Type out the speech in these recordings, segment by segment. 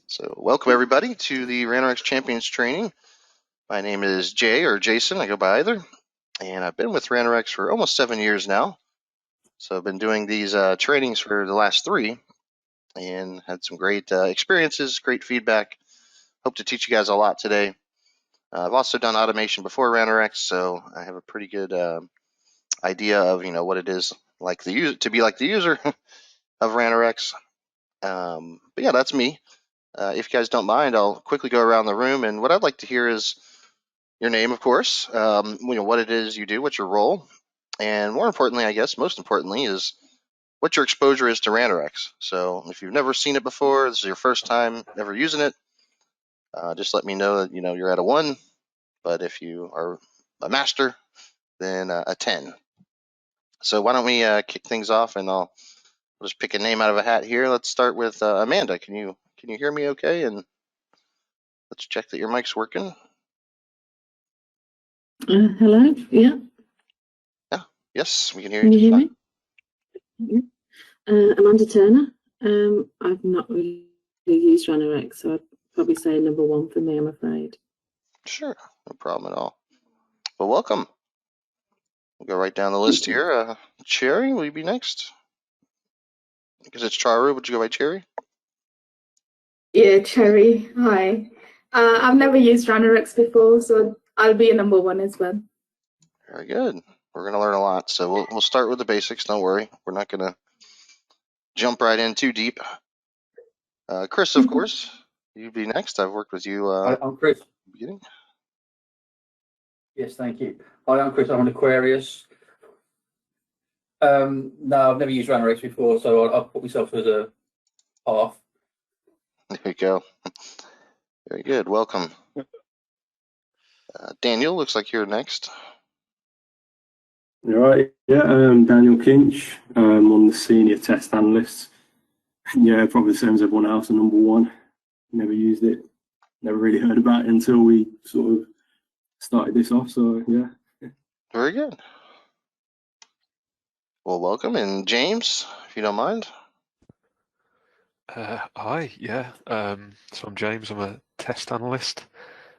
So welcome everybody to the Ranorex Champions training. My name is Jay or Jason, I go by either, and I've been with Ranorex for almost 7 years now. So I've been doing these trainings for the last 3 and had some great experiences, great feedback. Hope to teach you guys a lot today. I've also done automation before Ranorex, so I have a pretty good idea of what it is like to be like the user of Ranorex. But yeah, that's me. If you guys don't mind, I'll quickly go around the room, and what I'd like to hear is your name, of course, what it is you do, what's your role, and more importantly, I guess, most importantly, is what your exposure is to Ranorex. So if you've never seen it before, this is your first time ever using it, just let me know that you're at a 1, but if you are a master, then a 10. So why don't we kick things off, and I'll just pick a name out of a hat here. Let's start with Amanda. Can you hear me okay? And let's check that your mic's working. Hello. Yeah. Yeah. Yes, we can hear you. Can you hear me? Yeah. Amanda Turner. I've not really used Ranorex, so I'd probably say number 1 for me, I'm afraid. Sure, no problem at all. Well, welcome. We'll go right down the list here. Cherry, will you be next? Because it's Charu, would you go by Cherry? Yeah, Cherry. Hi. I've never used Ranorex before, so I'll be a number 1 as well. Very good. We're going to learn a lot, so we'll start with the basics. Don't worry. We're not going to jump right in too deep. Chris, of course, you'd be next. I've worked with you. I'm Chris. Beginning. Yes, thank you. Hi, I'm Chris. I'm an Aquarius. No, I've never used Ranorex before, so I'll put myself as a half. There you go. Very good. Welcome. Daniel, looks like you're next. All right. Yeah, Daniel Kinch. I'm the senior test analyst. Yeah, probably the same as everyone else, a number 1. Never used it. Never really heard about it until we sort of started this off. So yeah. Very good. Well, welcome. And James, if you don't mind. Hi, yeah. So I'm James. I'm a test analyst,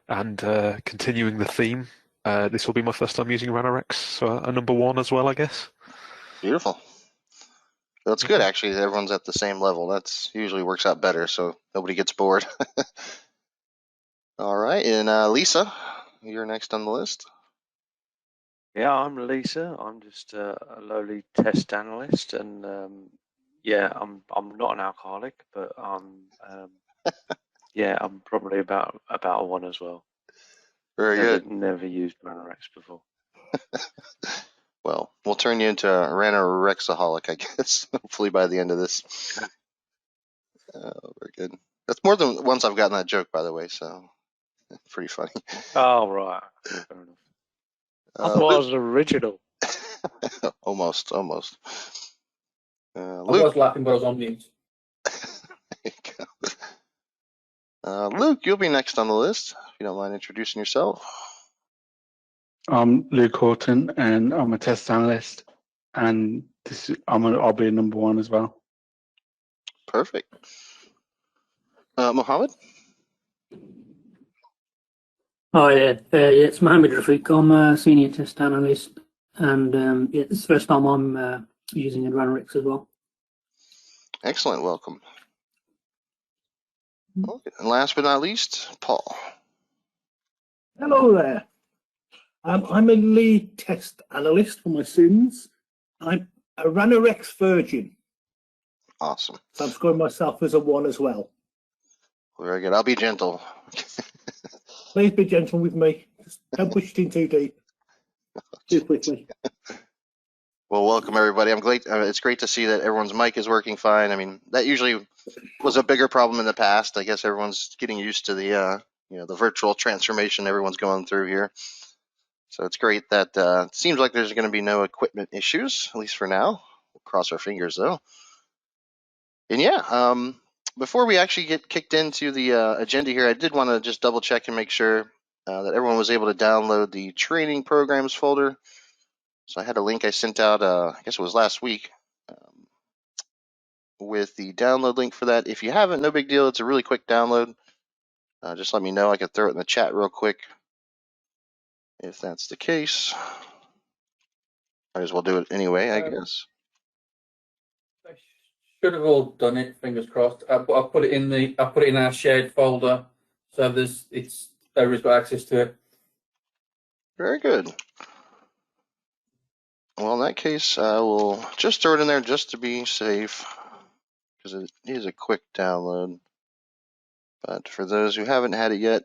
and continuing the theme, this will be my first time using Ranorex, so a number 1 as well, I guess. Beautiful. That's good, actually. Everyone's at the same level. That's usually works out better, so nobody gets bored. All right, and Lisa, you're next on the list. Yeah, I'm Lisa. I'm just a lowly test analyst, and yeah, I'm not an alcoholic, but yeah, I'm probably about a 1 as well. Very good. Never used Ranorex before. Well, we'll turn you into a Ranorexaholic, I guess. Hopefully by the end of this. Very good. That's more than once I've gotten that joke, by the way. So pretty funny. Oh right, fair enough. I thought I was original. almost. I was laughing, but I was on mute. There you go. Luke, you'll be next on the list, if you don't mind introducing yourself. I'm Luke Horton, and I'm a test analyst, and I'll be a number 1 as well. Perfect. Mohammed? Hi, it's Mohammed Rafiq. I'm a senior test analyst, and it's the first time I'm using Ranorex as well. Excellent, welcome. Okay. And last but not least, Paul. Hello there. I'm a lead test analyst for my students. I'm a Ranorex virgin. Awesome. So I'm scoring myself as a 1 as well. Very good. I'll be gentle. Please be gentle with me. Just don't push it in too deep, too quickly. Well, welcome everybody. I'm glad. It's great to see that everyone's mic is working fine. I mean, that usually was a bigger problem in the past. I guess everyone's getting used to the the virtual transformation everyone's going through here. So it's great that it seems like there's going to be no equipment issues, at least for now. We'll cross our fingers though. And yeah, before we actually get kicked into the agenda here, I did want to just double check and make sure that everyone was able to download the training programs folder. So I had a link I sent out, I guess it was last week. with the download link for that. If you haven't, no big deal. It's a really quick download. Just let me know. I can throw it in the chat real quick if that's the case. Might as well do it anyway, I guess. I should have all done it. Fingers crossed. I put it in our shared folder, so everybody's got access to it. Very good. Well, in that case, I will just throw it in there just to be safe, because it is a quick download. But for those who haven't had it yet,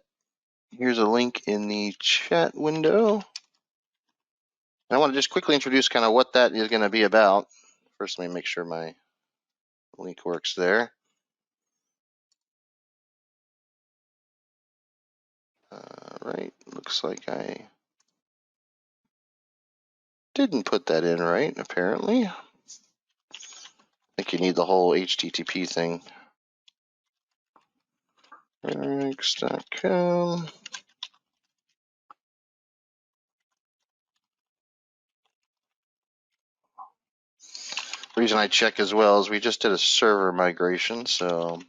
here's a link in the chat window. I want to just quickly introduce kind of what that is going to be about. First, let me make sure my link works there. Right, looks like I didn't put that in right, apparently. I think you need the whole HTTP thing. Ranorex.com. The reason I check as well is we just did a server migration, so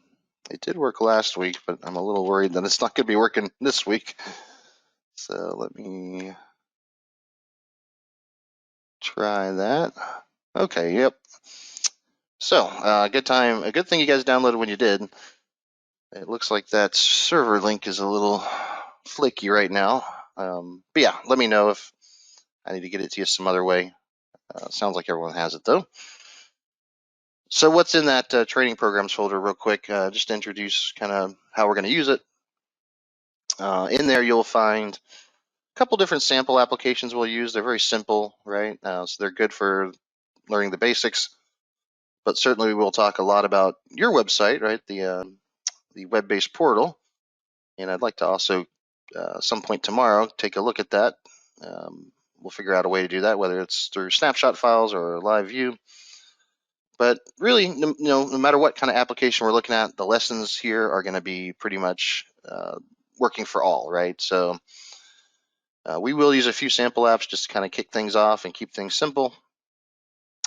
it did work last week, but I'm a little worried that it's not going to be working this week. So let me try that. Okay, yep. So, a good thing you guys downloaded when you did. It looks like that server link is a little flaky right now. But yeah, let me know if I need to get it to you some other way. Sounds like everyone has it though. So what's in that training programs folder real quick, just to introduce kind of how we're going to use it. In there you'll find a couple different sample applications we'll use. They're very simple, right? So they're good for learning the basics, but certainly we'll talk a lot about your website, right? The web-based portal. And I'd like to also, some point tomorrow, take a look at that. We'll figure out a way to do that, whether it's through snapshot files or live view. But really, no matter what kind of application we're looking at, the lessons here are going to be pretty much working for all, right? So we will use a few sample apps just to kind of kick things off and keep things simple.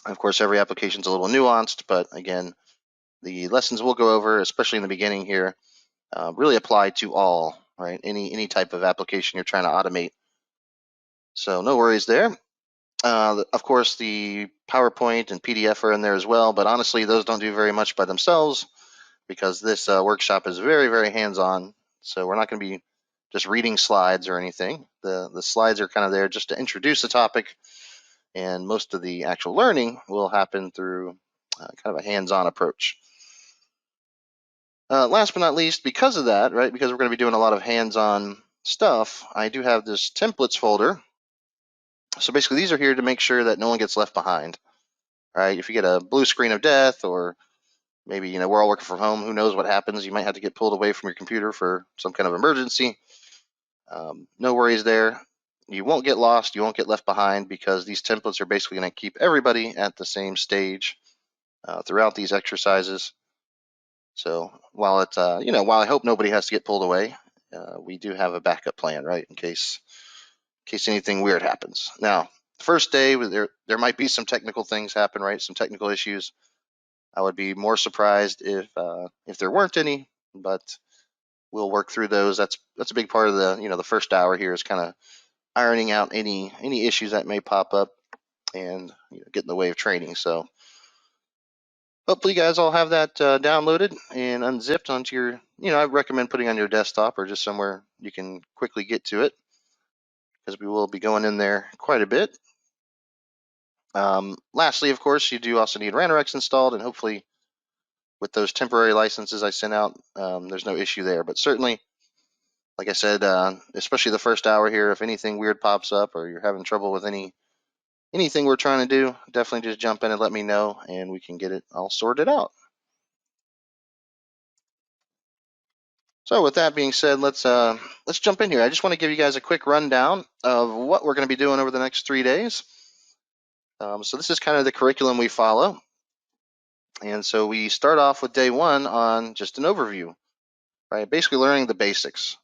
Of course, every application is a little nuanced, but again, the lessons we'll go over, especially in the beginning here, really apply to all, right? Any type of application you're trying to automate. So no worries there. Of course, the PowerPoint and PDF are in there as well, but honestly, those don't do very much by themselves because this workshop is very, very hands-on. So we're not going to be just reading slides or anything. The slides are kind of there just to introduce the topic, and most of the actual learning will happen through kind of a hands-on approach. Last but not least, because of that, right, because we're going to be doing a lot of hands-on stuff, I do have this templates folder. So basically, these are here to make sure that no one gets left behind, right? If you get a blue screen of death, or maybe, we're all working from home, who knows what happens? You might have to get pulled away from your computer for some kind of emergency. No worries there. You won't get lost. You won't get left behind because these templates are basically going to keep everybody at the same stage throughout these exercises. So while it's, while I hope nobody has to get pulled away, we do have a backup plan, right, in case anything weird happens. Now, the first day, there might be some technical things happen, right? Some technical issues. I would be more surprised if there weren't any, but we'll work through those. That's a big part of the first hour here is kind of ironing out any issues that may pop up and get in the way of training. So hopefully you guys all have that downloaded and unzipped onto your, I recommend putting on your desktop or just somewhere you can quickly get to it, because we will be going in there quite a bit. Lastly, of course, you do also need Ranorex installed, and hopefully with those temporary licenses I sent out, there's no issue there. But certainly, like I said, especially the first hour here, if anything weird pops up or you're having trouble with anything we're trying to do, definitely just jump in and let me know, and we can get it all sorted out. So with that being said, let's jump in here. I just want to give you guys a quick rundown of what we're going to be doing over the next 3 days. So this is kind of the curriculum we follow. And so we start off with day one on just an overview, right? Basically learning the basics.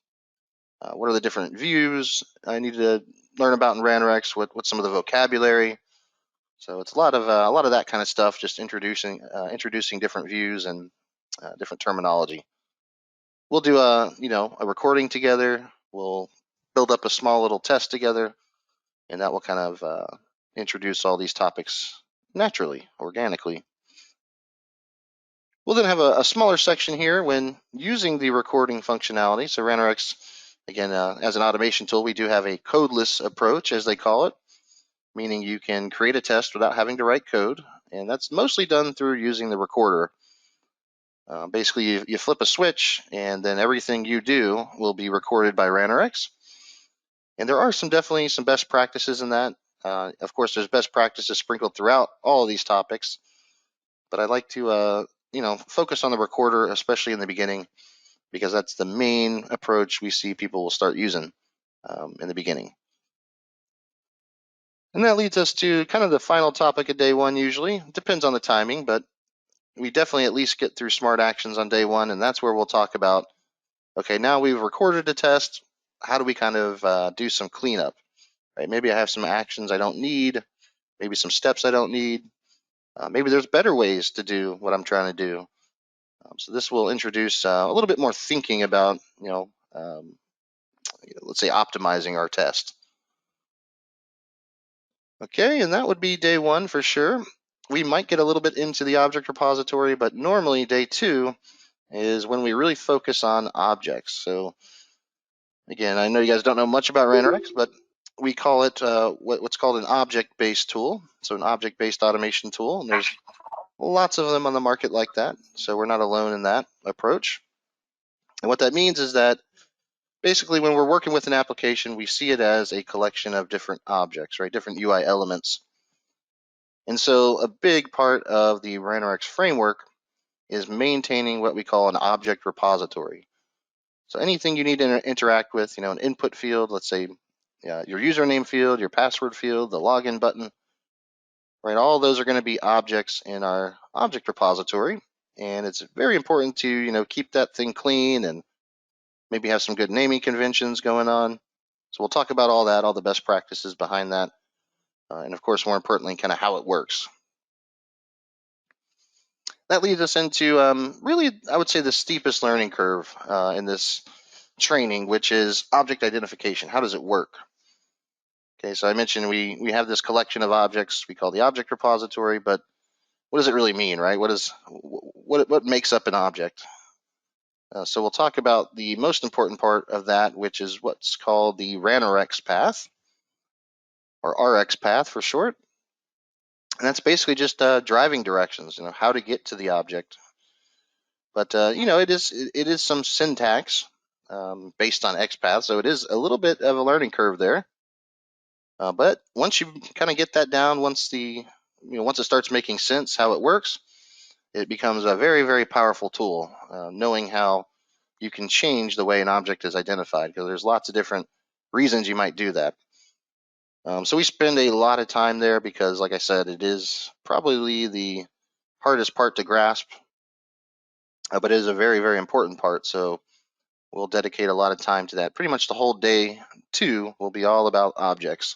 What are the different views I need to learn about in Ranorex? What's some of the vocabulary? So it's a lot of that kind of stuff, just introducing different views and different terminology. We'll do a recording together. We'll build up a small little test together, and that will kind of introduce all these topics naturally, organically. We'll then have a smaller section here when using the recording functionality. So Ranorex, again, as an automation tool, we do have a codeless approach, as they call it, meaning you can create a test without having to write code, and that's mostly done through using the recorder. Basically, you flip a switch, and then everything you do will be recorded by Ranorex. And there are definitely some best practices in that. Of course, there's best practices sprinkled throughout all of these topics, but I like to focus on the recorder, especially in the beginning, because that's the main approach we see people will start using in the beginning. And that leads us to kind of the final topic of day one usually. It depends on the timing, but we definitely at least get through smart actions on day one, and that's where we'll talk about, okay, now we've recorded a test, how do we kind of do some cleanup, right? Maybe I have some actions I don't need, maybe some steps I don't need. Maybe there's better ways to do what I'm trying to do. So this will introduce a little bit more thinking about, let's say optimizing our test. Okay, and that would be day one for sure. We might get a little bit into the object repository, but normally day two is when we really focus on objects. So again, I know you guys don't know much about Ranorex, but we call it what's called an object-based tool. So an object-based automation tool, and there's lots of them on the market like that. So we're not alone in that approach. And what that means is that basically when we're working with an application, we see it as a collection of different objects, right? Different UI elements. And so a big part of the Ranorex framework is maintaining what we call an object repository. So anything you need to interact with, an input field, let's say your username field, your password field, the login button, right? All those are going to be objects in our object repository. And it's very important to, keep that thing clean and maybe have some good naming conventions going on. So we'll talk about all that, all the best practices behind that. And of course, more importantly, kind of how it works. That leads us into really, I would say, the steepest learning curve in this training, which is object identification. How does it work? Okay, so I mentioned we have this collection of objects we call the object repository, but what does it really mean, right? What makes up an object? So we'll talk about the most important part of that, which is what's called the Ranorex path, or RX path for short. And that's basically just driving directions, how to get to the object. But it is some syntax based on XPath, so it is a little bit of a learning curve there. But once you kind of get that down, once it starts making sense how it works, it becomes a very, very powerful tool. Knowing how you can change the way an object is identified, because there's lots of different reasons you might do that. So we spend a lot of time there because, like I said, it is probably the hardest part to grasp, but it is a very, very important part. So we'll dedicate a lot of time to that. Pretty much the whole day two will be all about objects.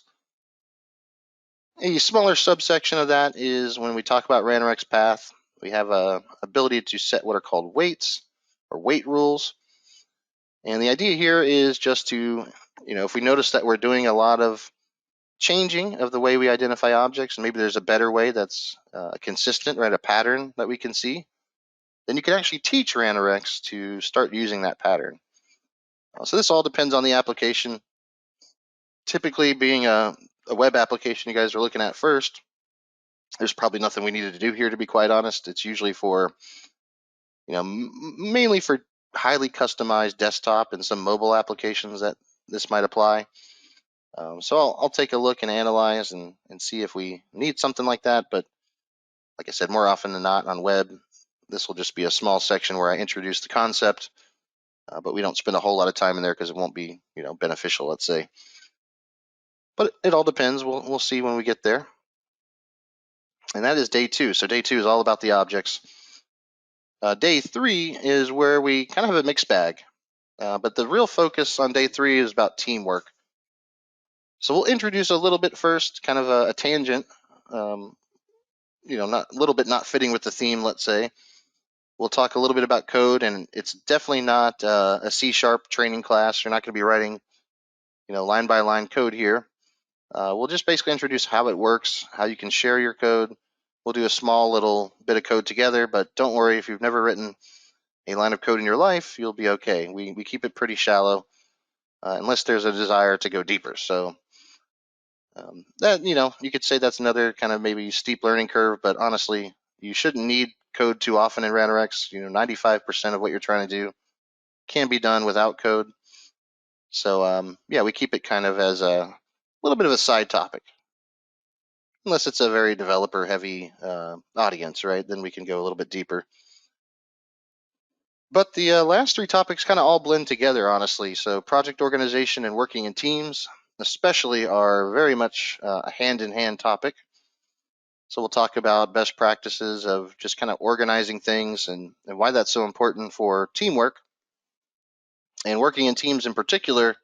A smaller subsection of that is when we talk about Ranorex path, we have a ability to set what are called weights or weight rules. And the idea here is just to, if we notice that we're doing a lot of changing of the way we identify objects, and maybe there's a better way that's consistent, right, a pattern that we can see, then you can actually teach Ranorex to start using that pattern. So this all depends on the application. Typically, being a web application you guys are looking at first, there's probably nothing we needed to do here, to be quite honest. It's usually for, mainly for highly customized desktop and some mobile applications that this might apply. So I'll take a look and analyze and see if we need something like that. But like I said, more often than not on web, this will just be a small section where I introduce the concept, but we don't spend a whole lot of time in there because it won't be, beneficial, let's say. But it all depends. We'll see when we get there. And that is day two. So day two is all about the objects. Day three is where we kind of have a mixed bag. But the real focus on day three is about teamwork. So we'll introduce a little bit first, kind of a tangent not a little bit not fitting with the theme, let's say. We'll talk a little bit about code, and it's definitely not a C# training class. You're not going to be writing, line by line code here. We'll just basically introduce how it works, how you can share your code. We'll do a small little bit of code together, but don't worry, if you've never written a line of code in your life, you'll be okay. We keep it pretty shallow, unless there's a desire to go deeper. So that, you could say that's another kind of maybe steep learning curve, but honestly, you shouldn't need code too often in Ranorex. 95% of what you're trying to do can be done without code. So yeah, we keep it kind of as a little bit of a side topic. Unless it's a very developer heavy audience, right? Then we can go a little bit deeper. But the last three topics kind of all blend together, honestly. So project organization and working in teams, especially, are very much a hand-in-hand topic. So we'll talk about best practices of just kind of organizing things and why that's so important for teamwork. And working in teams in particular,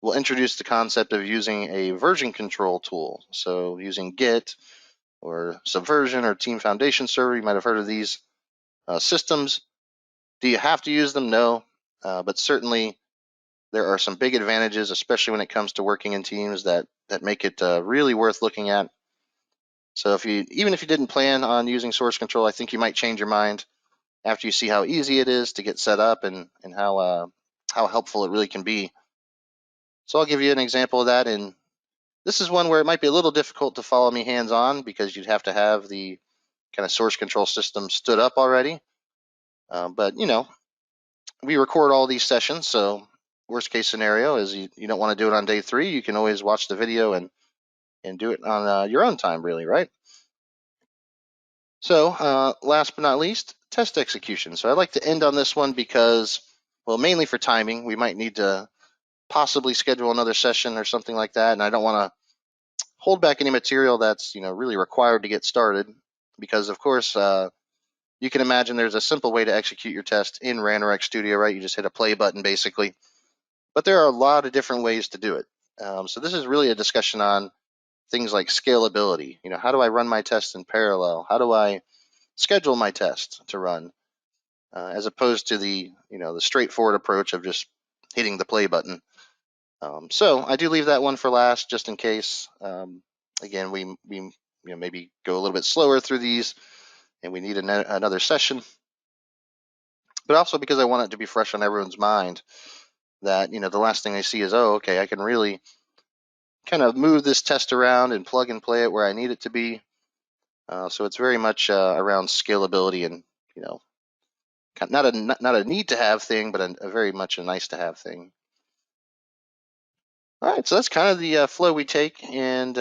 we'll introduce the concept of using a version control tool. So using Git or Subversion or Team Foundation Server, you might have heard of these systems. Do you have to use them? No, but certainly there are some big advantages, especially when it comes to working in teams, that make it really worth looking at. So even if you didn't plan on using source control, I think you might change your mind after you see how easy it is to get set up and how helpful it really can be. So I'll give you an example of that, and this is one where it might be a little difficult to follow me hands-on because you'd have to have the kind of source control system stood up already. But we record all these sessions, so worst case scenario is you don't want to do it on day 3. You can always watch the video and do it on your own time, really, right? So last but not least, test execution. So I'd like to end on this one because, well, mainly for timing, we might need to possibly schedule another session or something like that, and I don't want to hold back any material that's really required to get started, because of course you can imagine there's a simple way to execute your test in Ranorex Studio, right? You just hit a play button basically, but there are a lot of different ways to do it. So this is really a discussion on things like scalability. How do I run my test in parallel? How do I schedule my test to run, as opposed to the straightforward approach of just hitting the play button. So I do leave that one for last, just in case. Again, we maybe go a little bit slower through these, and we need another session. But also because I want it to be fresh on everyone's mind, that the last thing they see is, oh, okay, I can really kind of move this test around and plug and play it where I need it to be. So it's very much around scalability and not a need to have thing, but a very much a nice to have thing. All right, so that's kind of the flow we take, and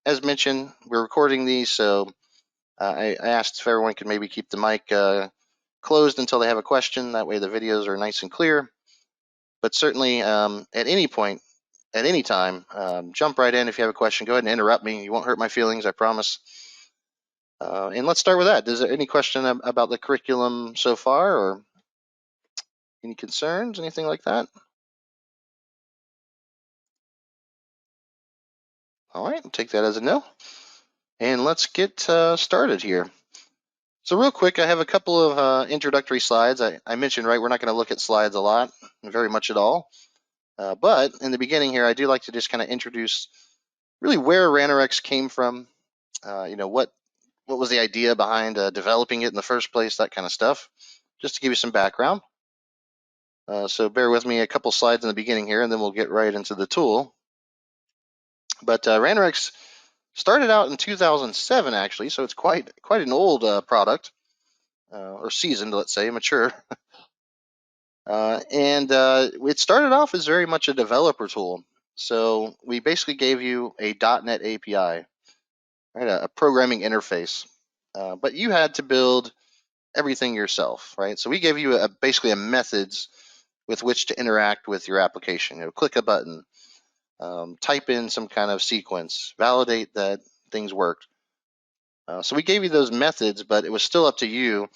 as mentioned, we're recording these, so I asked if everyone could maybe keep the mic closed until they have a question. That way the videos are nice and clear. But certainly at any point, at any time, jump right in if you have a question. Go ahead and interrupt me. You won't hurt my feelings, I promise. And let's start with that. Is there any question about the curriculum so far, or any concerns, anything like that? All right, I'll take that as a no. And let's get started here. So real quick, I have a couple of introductory slides. I mentioned, right, we're not going to look at slides a lot, very much at all. But in the beginning here, I do like to just kind of introduce really where Ranorex came from, what was the idea behind developing it in the first place, that kind of stuff, just to give you some background. So bear with me a couple slides in the beginning here, and then we'll get right into the tool. But Ranorex started out in 2007, actually, so it's quite an old product, or seasoned, let's say, mature. And it started off as very much a developer tool. So we basically gave you a .NET API, right, a programming interface, but you had to build everything yourself, right? So we gave you basically a methods with which to interact with your application. Click a button, type in some kind of sequence, validate that things worked. So we gave you those methods, but it was still up to you,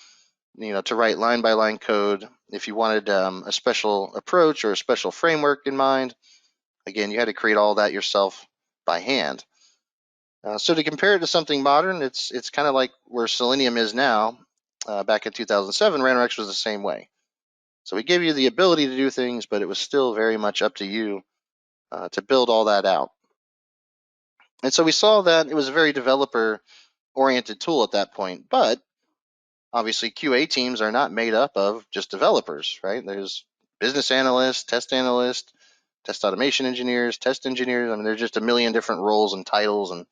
to write line by line code. If you wanted a special approach or a special framework in mind, again, you had to create all that yourself by hand. So to compare it to something modern, it's kind of like where Selenium is now. Back in 2007, Ranorex was the same way. So we gave you the ability to do things, but it was still very much up to you to build all that out. And so we saw that it was a very developer-oriented tool at that point. But obviously, QA teams are not made up of just developers, right? There's business analysts, test automation engineers, test engineers. I mean, there's just a million different roles and titles and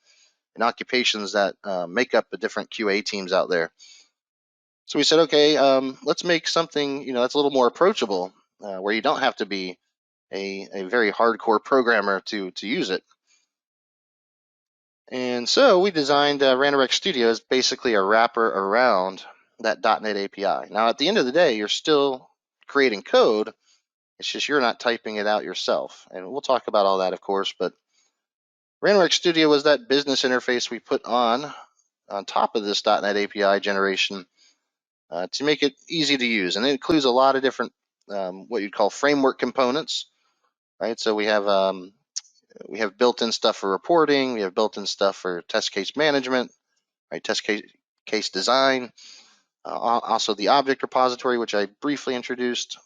occupations that make up the different QA teams out there. So we said, okay, let's make something that's a little more approachable, where you don't have to be a very hardcore programmer to use it. And so we designed Ranorex Studio as basically a wrapper around that .NET API. Now, at the end of the day, you're still creating code. It's just you're not typing it out yourself. And we'll talk about all that, of course. But Ranorex Studio was that business interface we put on top of this .NET API generation to make it easy to use. And it includes a lot of different what you'd call framework components, right? So we have built-in stuff for reporting. We have built-in stuff for test case management, right? Test case design. Also, the object repository, which I briefly introduced,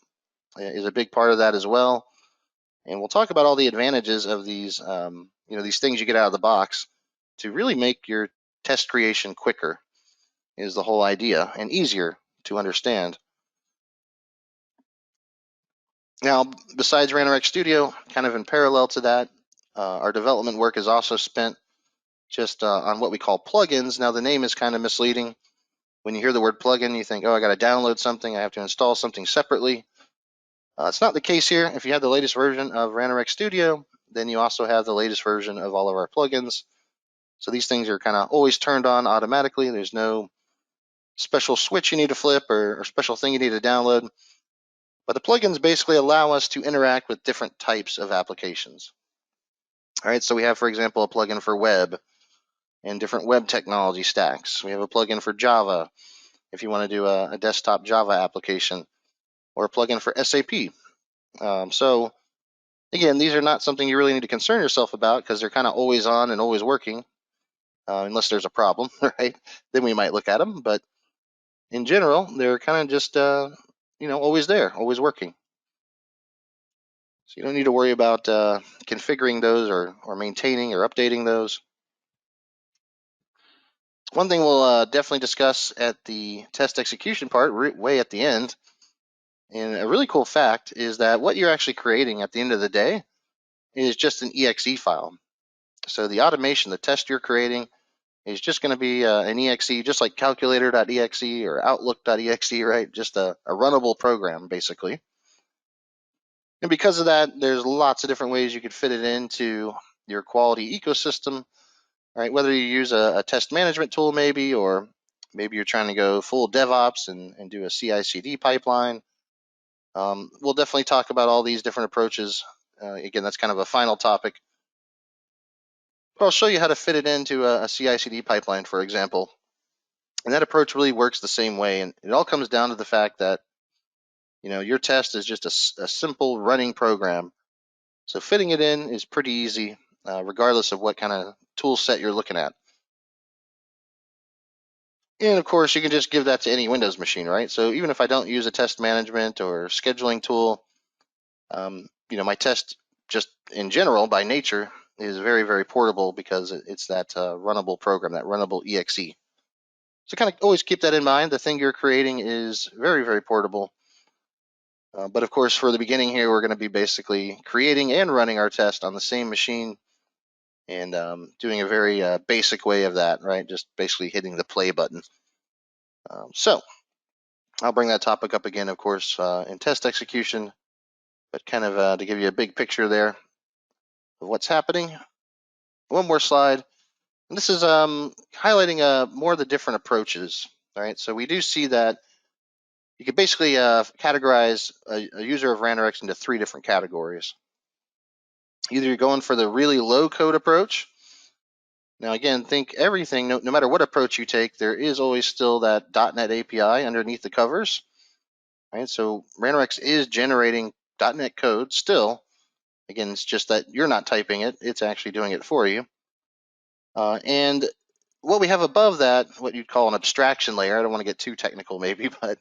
is a big part of that as well. And we'll talk about all the advantages of these, these things you get out of the box to really make your test creation quicker. Is the whole idea, and easier to understand. Now, besides Ranorex Studio, kind of in parallel to that, our development work is also spent just on what we call plugins. Now, the name is kind of misleading. When you hear the word plugin, you think, oh, I got to download something, I have to install something separately. It's not the case here. If you have the latest version of Ranorex Studio, then you also have the latest version of all of our plugins. So these things are kind of always turned on automatically. There's no special switch you need to flip or special thing you need to download. But the plugins basically allow us to interact with different types of applications. All right, so we have, for example, a plugin for web and different web technology stacks. We have a plugin for Java if you want to do a desktop Java application, or a plugin for SAP. So again, these are not something you really need to concern yourself about because they're kind of always on and always working, unless there's a problem, right? Then we might look at them. But in general, they're kind of just always there, always working. So you don't need to worry about configuring those or maintaining or updating those. One thing we'll definitely discuss at the test execution part, way at the end, and a really cool fact is that what you're actually creating at the end of the day is just an exe file. So the automation, the test you're creating, is just going to be an exe, just like calculator.exe or outlook.exe, right? Just a runnable program, basically. And because of that, there's lots of different ways you could fit it into your quality ecosystem, right? Whether you use a test management tool maybe, or maybe you're trying to go full DevOps and do a CI/CD pipeline. We'll definitely talk about all these different approaches. Again, that's kind of a final topic. But I'll show you how to fit it into a CI/CD pipeline, for example. And that approach really works the same way. And it all comes down to the fact that your test is just a simple running program. So fitting it in is pretty easy, regardless of what kind of tool set you're looking at. And of course, you can just give that to any Windows machine, right? So even if I don't use a test management or scheduling tool, my test just in general by nature is very, very portable because it's that runnable program, that runnable exe. So kind of always keep that in mind. The thing you're creating is very, very portable. But of course, for the beginning here, we're going to be basically creating and running our test on the same machine and doing a very basic way of that, right? Just basically hitting the play button. So I'll bring that topic up again, of course, in test execution, but kind of to give you a big picture there of what's happening. One more slide. And this is highlighting more of the different approaches. All right, so we do see that you could basically categorize a user of Ranorex into 3 different categories. Either you're going for the really low code approach. Now again, think everything, no matter what approach you take, there is always still that .NET API underneath the covers. Right, so Ranorex is generating .NET code still. Again, it's just that you're not typing it, it's actually doing it for you. And what we have above that, what you'd call an abstraction layer, I don't want to get too technical maybe, but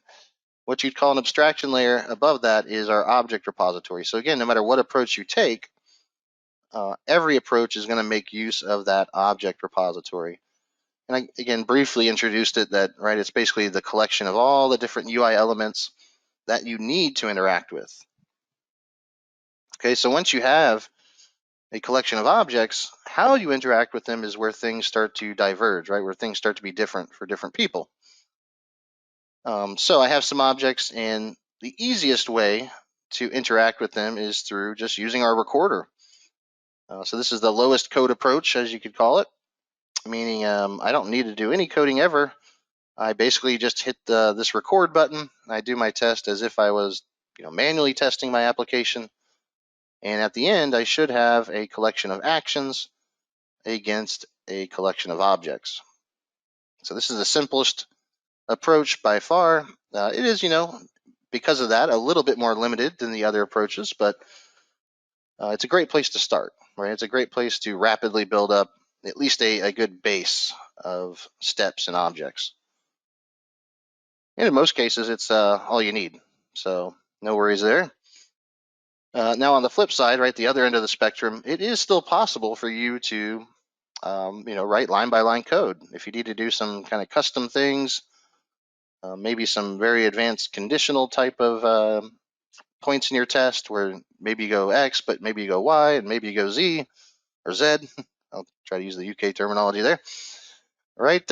what you'd call an abstraction layer above that is our object repository. So again, no matter what approach you take, every approach is going to make use of that object repository. And I, again, briefly introduced it that, right, it's basically the collection of all the different UI elements that you need to interact with. Okay, so once you have a collection of objects, how you interact with them is where things start to diverge, right? Where things start to be different for different people. So I have some objects, and the easiest way to interact with them is through just using our recorder. So this is the lowest code approach, as you could call it, meaning I don't need to do any coding ever. I basically just hit this record button. I do my test as if I was, manually testing my application. And at the end, I should have a collection of actions against a collection of objects. So this is the simplest approach by far. It is, because of that, a little bit more limited than the other approaches, but it's a great place to start, right? It's a great place to rapidly build up at least a good base of steps and objects. And in most cases, it's all you need. So no worries there. Now on the flip side, right, the other end of the spectrum, it is still possible for you to, write line by line code. If you need to do some kind of custom things, maybe some very advanced conditional type of points in your test where maybe you go X, but maybe you go Y, and maybe you go Z or Z. I'll try to use the UK terminology there. Right?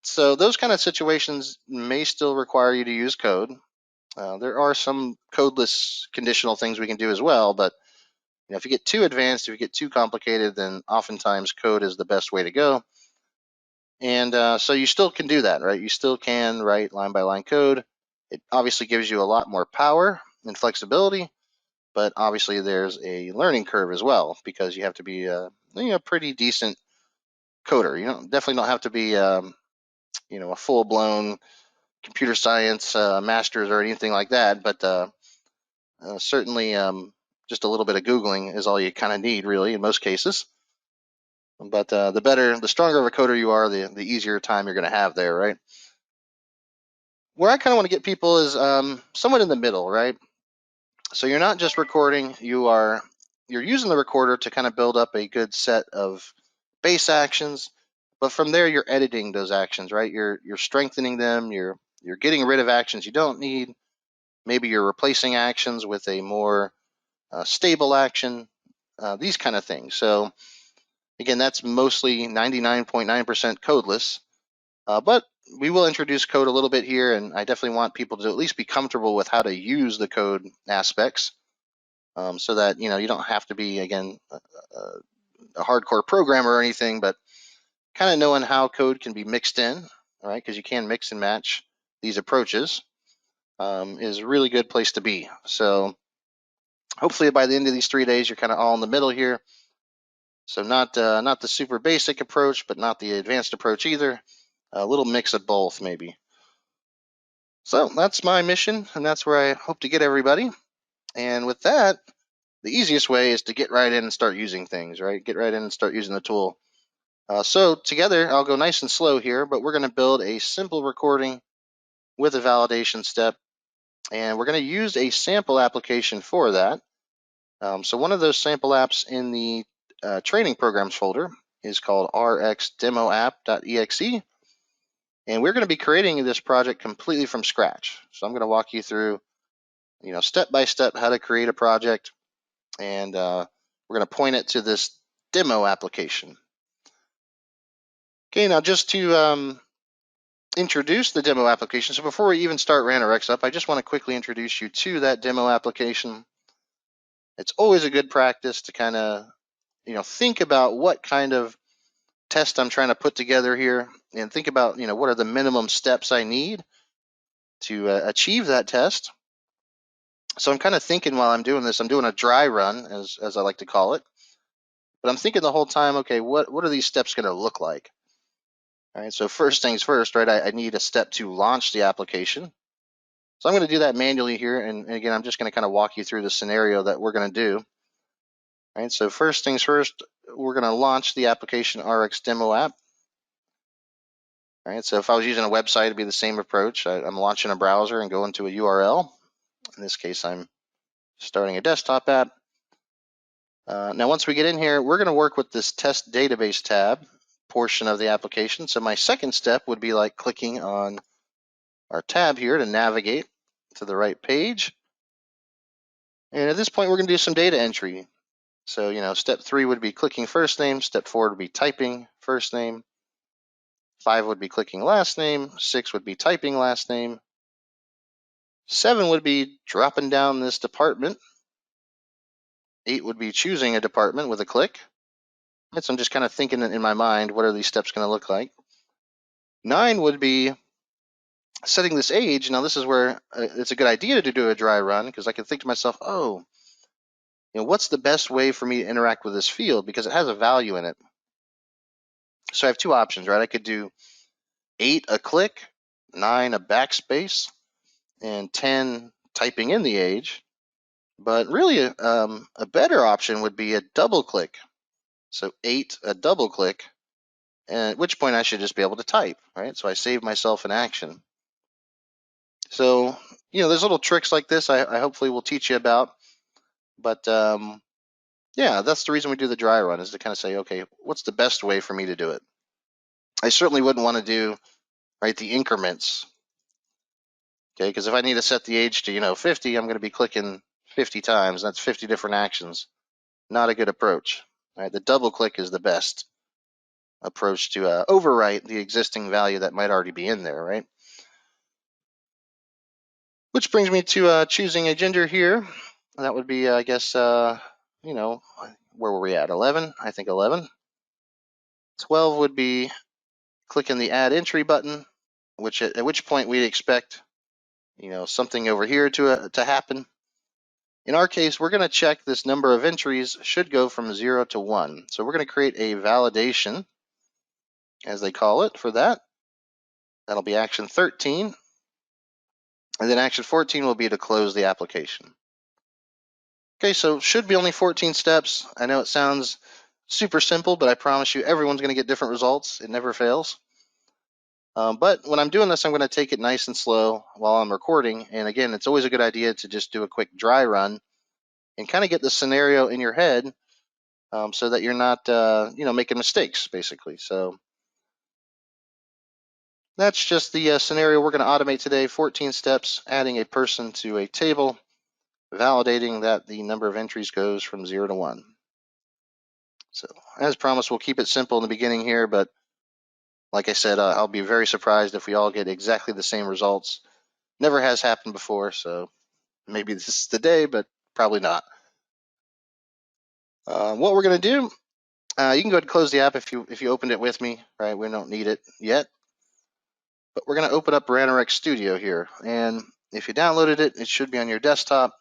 So those kind of situations may still require you to use code. There are some codeless conditional things we can do as well, but if you get too advanced, if you get too complicated, then oftentimes code is the best way to go. And so you still can do that, right? You still can write line by line code. It obviously gives you a lot more power and flexibility, but obviously there's a learning curve as well because you have to be a pretty decent coder. You definitely don't have to be a full-blown computer science master's or anything like that, but certainly just a little bit of Googling is all you kind of need, really, in most cases. But the stronger of a coder you are, the easier time you're going to have there, right? Where I kind of want to get people is somewhat in the middle, right? So you're not just recording, you're using the recorder to kind of build up a good set of base actions, but from there you're editing those actions, right? You're strengthening them, you're getting rid of actions you don't need. Maybe you're replacing actions with a more stable action, these kind of things. So again, that's mostly 99.9% codeless, but we will introduce code a little bit here, and I definitely want people to at least be comfortable with how to use the code aspects, so that you don't have to be, again, a hardcore programmer or anything, but kind of knowing how code can be mixed in, all right? Because you can mix and match these approaches, is a really good place to be. So hopefully by the end of these 3 days, you're kind of all in the middle here. So not the super basic approach, but not the advanced approach either. A little mix of both, maybe. So that's my mission, and that's where I hope to get everybody. And with that, the easiest way is to get right in and start using things, right? Get right in and start using the tool. So together, I'll go nice and slow here, but we're going to build a simple recording with a validation step, and we're going to use a sample application for that. So one of those sample apps in the training programs folder is called rxdemoapp.exe, and we're going to be creating this project completely from scratch. So I'm going to walk you through, step by step how to create a project, and we're going to point it to this demo application. Okay, now just to introduce the demo application. So before we even start Ranorex up, I just want to quickly introduce you to that demo application. It's always a good practice to kind of, think about what kind of test I'm trying to put together here, and think about, what are the minimum steps I need to achieve that test. So I'm kind of thinking while I'm doing this, I'm doing a dry run, as I like to call it. But I'm thinking the whole time, okay, what are these steps going to look like? All right, so first things first, right, I need a step to launch the application. So I'm going to do that manually here, and again, I'm just going to kind of walk you through the scenario that we're going to do. Right, so first things first, we're going to launch the application RX demo app. All right, so if I was using a website, it'd be the same approach. I'm launching a browser and going to a URL. In this case, I'm starting a desktop app. Now, once we get in here, we're going to work with this test database tab portion of the application. So my second step would be like clicking on our tab here to navigate to the right page. And at this point, we're going to do some data entry. So, step 3 would be clicking first name. Step 4 would be typing first name. 5 would be clicking last name. 6 would be typing last name. 7 would be dropping down this department. 8 would be choosing a department with a click. So I'm just kind of thinking in my mind, what are these steps going to look like? 9 would be setting this age. Now, this is where it's a good idea to do a dry run, because I can think to myself, oh, what's the best way for me to interact with this field, because it has a value in it. So I have two options, right? I could do 8 a click, 9 a backspace, and 10 typing in the age. But really, a better option would be a double click. So 8 a double click, at which point I should just be able to type, right? So I save myself an action. So, there's little tricks like this I hopefully will teach you about. But yeah, that's the reason we do the dry run, is to kind of say, okay, what's the best way for me to do it? I certainly wouldn't want to do, right, the increments. Okay, because if I need to set the age to, 50, I'm going to be clicking 50 times. That's 50 different actions. Not a good approach. Right? The double click is the best approach to overwrite the existing value that might already be in there, right? Which brings me to choosing a gender here. That would be, I guess, where were we at? 11? I think 11. 12 would be clicking the add entry button, at which point we'd expect, something over here to happen. In our case, we're going to check this number of entries should go from 0 to 1. So we're going to create a validation, as they call it, for that. That'll be action 13. And then action 14 will be to close the application. Okay, so should be only 14 steps. I know it sounds super simple, but I promise you everyone's going to get different results. It never fails. But when I'm doing this, I'm going to take it nice and slow while I'm recording. And again, it's always a good idea to just do a quick dry run and kind of get the scenario in your head, so that you're not, making mistakes, basically. So that's just the scenario we're going to automate today. 14 steps, adding a person to a table, validating that the number of entries goes from 0 to 1. So as promised, we'll keep it simple in the beginning here, but like I said, I'll be very surprised if we all get exactly the same results. Never has happened before, so maybe this is the day, but probably not. What we're going to do, you can go ahead and close the app if you opened it with me, right? We don't need it yet. But we're going to open up Ranorex Studio here. And if you downloaded it, it should be on your desktop.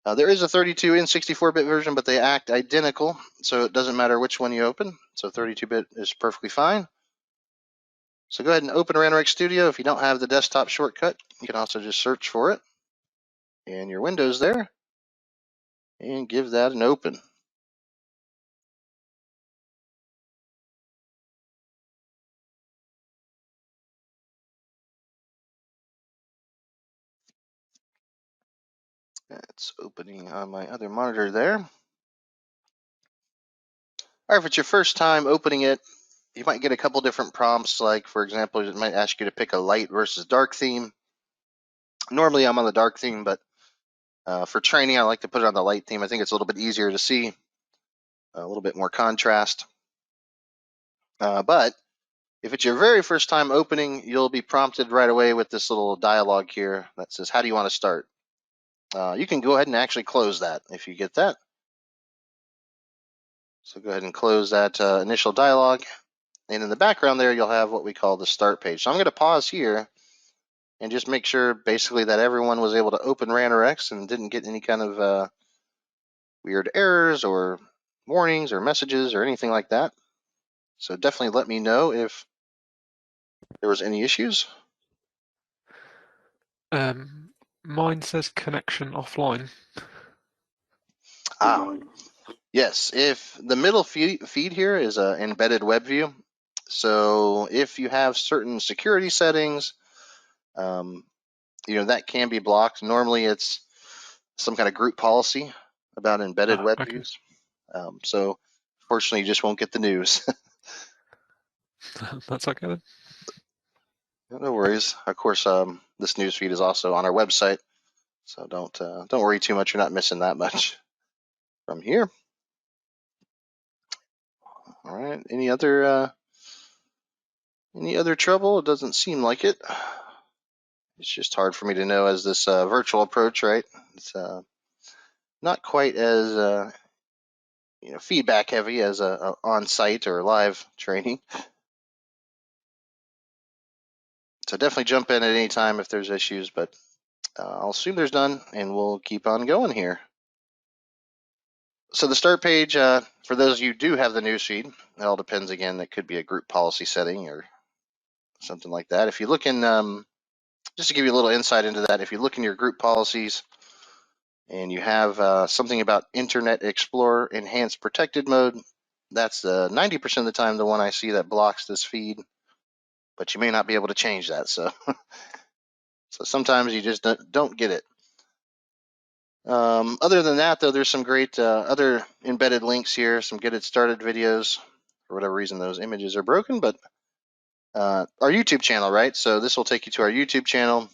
There is a 32 and 64-bit version, but they act identical, so it doesn't matter which one you open. So 32-bit is perfectly fine. So go ahead and open Ranorex Studio. If you don't have the desktop shortcut, you can also just search for it in your Windows there and give that an open. It's opening on my other monitor there. All right, if it's your first time opening it, you might get a couple different prompts. Like, for example, it might ask you to pick a light versus dark theme. Normally, I'm on the dark theme, but for training, I like to put it on the light theme. I think it's a little bit easier to see, a little bit more contrast. But if it's your very first time opening, you'll be prompted right away with this little dialogue here that says, how do you want to start? You can go ahead and actually close that if you get that. So go ahead and close that initial dialogue. And in the background there, you'll have what we call the start page. So I'm going to pause here and just make sure basically that everyone was able to open Ranorex and didn't get any kind of weird errors or warnings or messages or anything like that. So definitely let me know if there was any issues. Mine says connection offline. Ah, Yes, if the middle feed here is an embedded web view. So if you have certain security settings, that can be blocked. Normally it's some kind of group policy about embedded web Okay. views. So fortunately, you just won't get the news. That's okay then. No worries. Of course, this news feed is also on our website, so don't worry too much. You're not missing that much from here. All right. Any other trouble? It doesn't seem like it. It's just hard for me to know as this virtual approach, right? It's not quite as feedback heavy as a on-site or live training. So definitely jump in at any time if there's issues, but I'll assume there's none, and we'll keep on going here. So the start page, for those of you who do have the newsfeed, it all depends again. It could be a group policy setting or something like that. If you look in, just to give you a little insight into that, if you look in your group policies and you have something about Internet Explorer Enhanced Protected Mode, that's 90% of the time the one I see that blocks this feed, but you may not be able to change that. So, so sometimes you just don't get it. Other than that, though, there's some great other embedded links here, some get it started videos. For whatever reason, those images are broken, but our YouTube channel, right? So this will take you to our YouTube channel.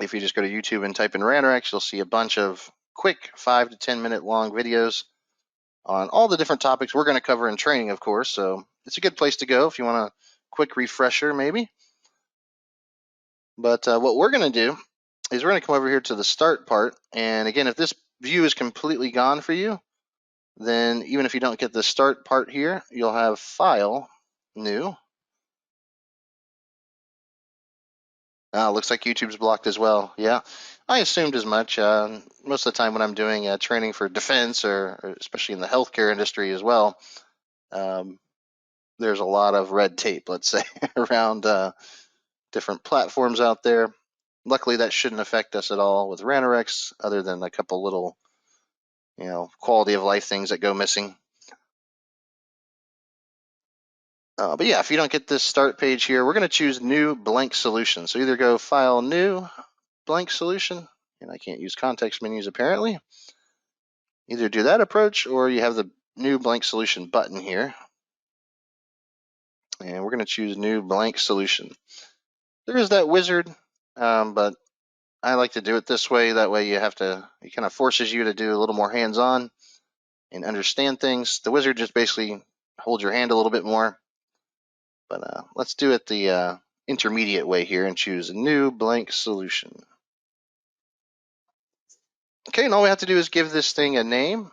If you just go to YouTube and type in Ranorex, you'll see a bunch of quick 5 to 10 minute long videos on all the different topics we're going to cover in training, of course. So it's a good place to go if you want a quick refresher, maybe. But what we're going to do is we're going to come over here to the start part. And again, if this view is completely gone for you, then even if you don't get the start part here, you'll have File, New. Looks like YouTube's blocked as well. Yeah, I assumed as much. Most of the time when I'm doing training for defense or especially in the healthcare industry as well, there's a lot of red tape, let's say, around different platforms out there. Luckily, that shouldn't affect us at all with Ranorex, other than a couple little, quality of life things that go missing. But yeah, if you don't get this start page here, we're going to choose New Blank Solution. So either go File, New, Blank Solution, and I can't use context menus apparently. Either do that approach or you have the New Blank Solution button here. And we're going to choose New Blank Solution. There is that wizard, but I like to do it this way. That way it kind of forces you to do a little more hands-on and understand things. The wizard just basically holds your hand a little bit more. But let's do it the intermediate way here and choose a New Blank Solution. Okay, and all we have to do is give this thing a name.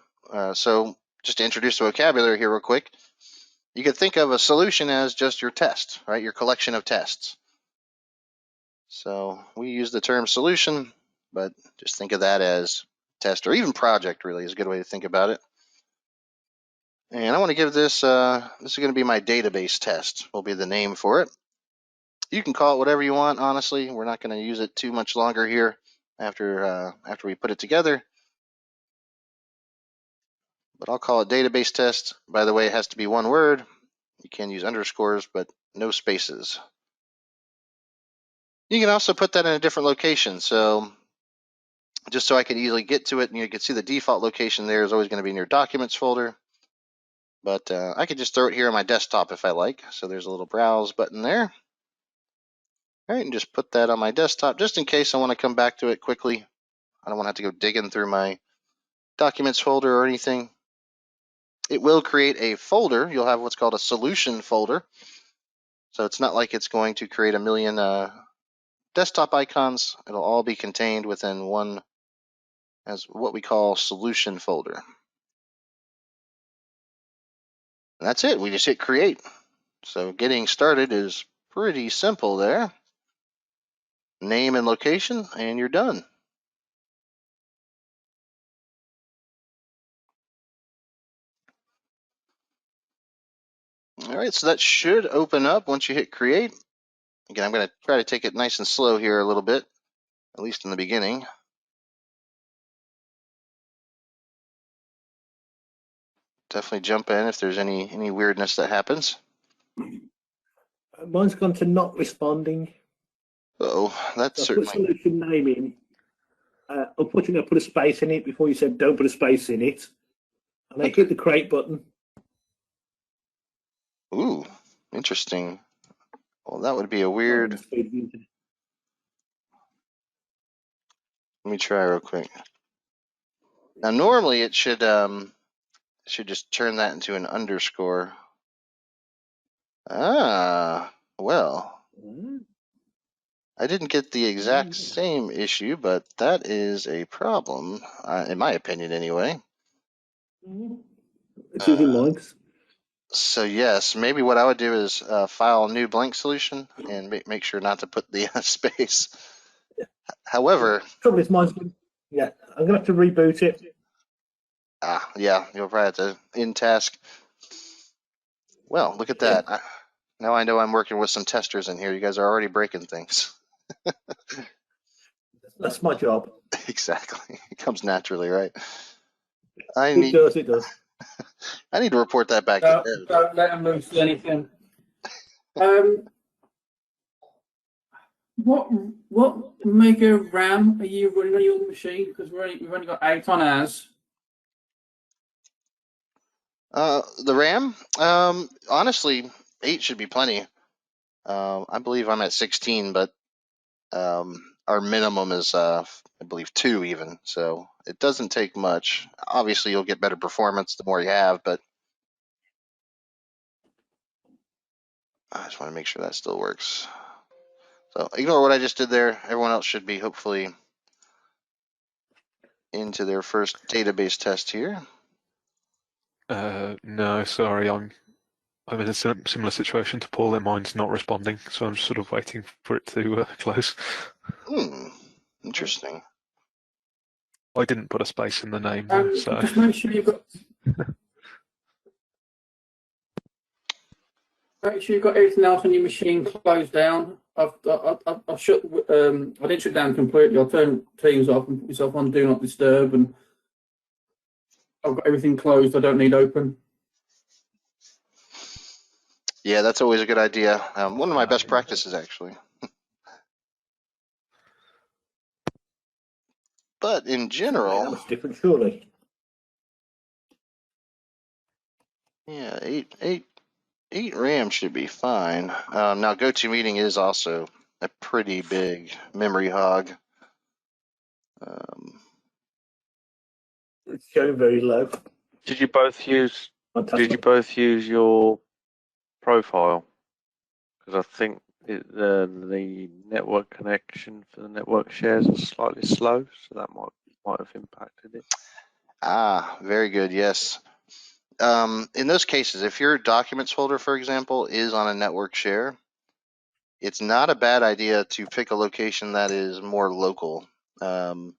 So just to introduce the vocabulary here real quick, you could think of a solution as just your test, right? Your collection of tests. So we use the term solution, but just think of that as test, or even project really is a good way to think about it. And I want to give this, this is going to be my database test, will be the name for it. You can call it whatever you want, honestly. We're not going to use it too much longer here after we put it together. But I'll call it database test. By the way, it has to be one word. You can use underscores, but no spaces. You can also put that in a different location. So just so I can easily get to it, and you can see the default location there is always going to be in your documents folder. But I could just throw it here on my desktop if I like. So there's a little browse button there. All right, and just put that on my desktop just in case I want to come back to it quickly. I don't want to have to go digging through my documents folder or anything. It will create a folder. You'll have what's called a solution folder. So it's not like it's going to create a million desktop icons. It'll all be contained within one, as what we call solution folder. And that's it. We just hit create. So getting started is pretty simple there. Name and location, and you're done. All right, so that should open up once you hit create. Again, I'm going to try to take it nice and slow here a little bit, at least in the beginning. definitely jump in if there's any weirdness that happens. Mine's gone to not responding. Oh, that's So I put certainly. solution name in. Unfortunately, I put a space in it before you said don't put a space in it. And I hit the create button. Ooh, interesting. Well, that would be a weird. Let me try real quick. Now, normally it should just turn that into an underscore. Ah, well. I didn't get the exact same issue, but that is a problem, in my opinion, anyway. It's using mine. So yes, maybe what I would do is file a new blank solution and make sure not to put the space. However, Trouble is, mine's yeah. I'm gonna have to reboot it. Yeah, you'll probably have to in task. Well, look at that. Now I know I'm working with some testers in here. You guys are already breaking things. That's my job. Exactly. It comes naturally, right? It does. I need to report that back to Ed. Don't let them lose anything. What mega RAM are you running on your machine? Because we've only got 8 on ours. The RAM, honestly, 8 should be plenty. I believe I'm at 16, but our minimum is, I believe, 2 even. So it doesn't take much. Obviously, you'll get better performance the more you have, but I just want to make sure that still works. So ignore what I just did there. Everyone else should be hopefully into their first database test here. No, sorry, I'm in a similar situation to Paul. That mine's not responding, so I'm sort of waiting for it to close. Interesting. I didn't put a space in the name, so just make sure you've got. Make sure you've got everything else on your machine closed down. I've shut. I didn't shut down completely. I'll turn Teams off and put myself on Do Not Disturb, and I've got everything closed. I don't need open. Yeah, that's always a good idea. One of my best practices, actually. But in general, that was different, surely. Yeah, 8 RAM should be fine. Now, GoToMeeting is also a pretty big memory hog. It's showing very low. Did you both use your profile? Because I think the network connection for the network shares are slightly slow, so that might have impacted it. Very good. Yes. In those cases, if your documents folder, for example, is on a network share, it's not a bad idea to pick a location that is more local. So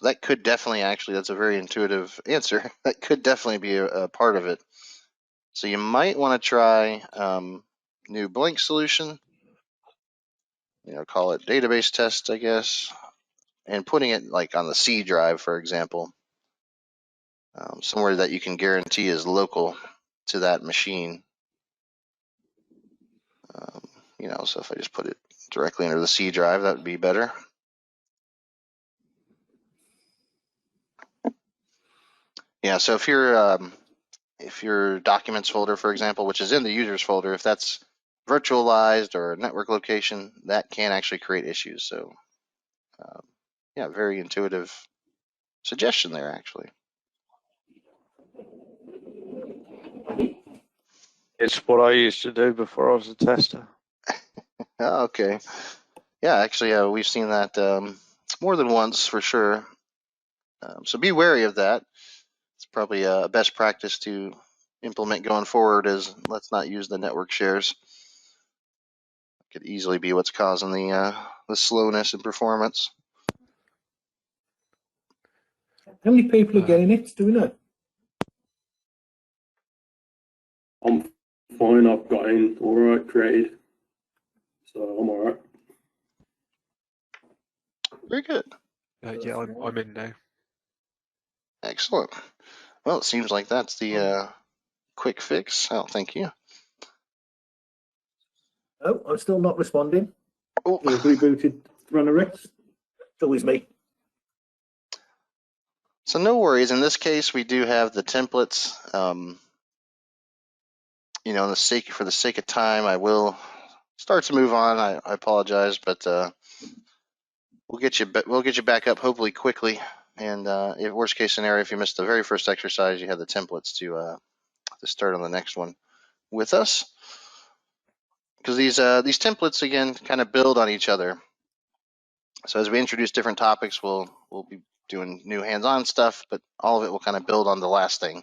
that could definitely, actually, that's a very intuitive answer. That could definitely be a part of it. So you might want to try new blank solution. Call it database test, I guess, and putting it like on the C drive, for example, somewhere that you can guarantee is local to that machine. So if I just put it directly into the C drive, that would be better. Yeah, so if your documents folder, for example, which is in the users folder, if that's virtualized or a network location, that can actually create issues. So yeah, very intuitive suggestion there, actually. It's what I used to do before I was a tester. Okay. Yeah, actually, we've seen that more than once for sure. So be wary of that. It's probably a best practice to implement going forward is let's not use the network shares. It could easily be what's causing the slowness in performance. How many people are getting it? Do we know? I'm fine. I've got in all right created, so I'm all right. Very good. yeah, I'm in now. Excellent. Well, it seems like that's the quick fix. Oh, thank you. Oh, I'm still not responding. Oh, You've rebooted Ranorex. It's always me. so no worries. In this case, we do have the templates. You know, for the sake of time, I will start to move on. I apologize, but we'll get you back up hopefully quickly. And if worst case scenario, if you missed the very first exercise, you have the templates to start on the next one with us. Because these templates again kind of build on each other. So as we introduce different topics, we'll be doing new hands-on stuff, but all of it will kind of build on the last thing.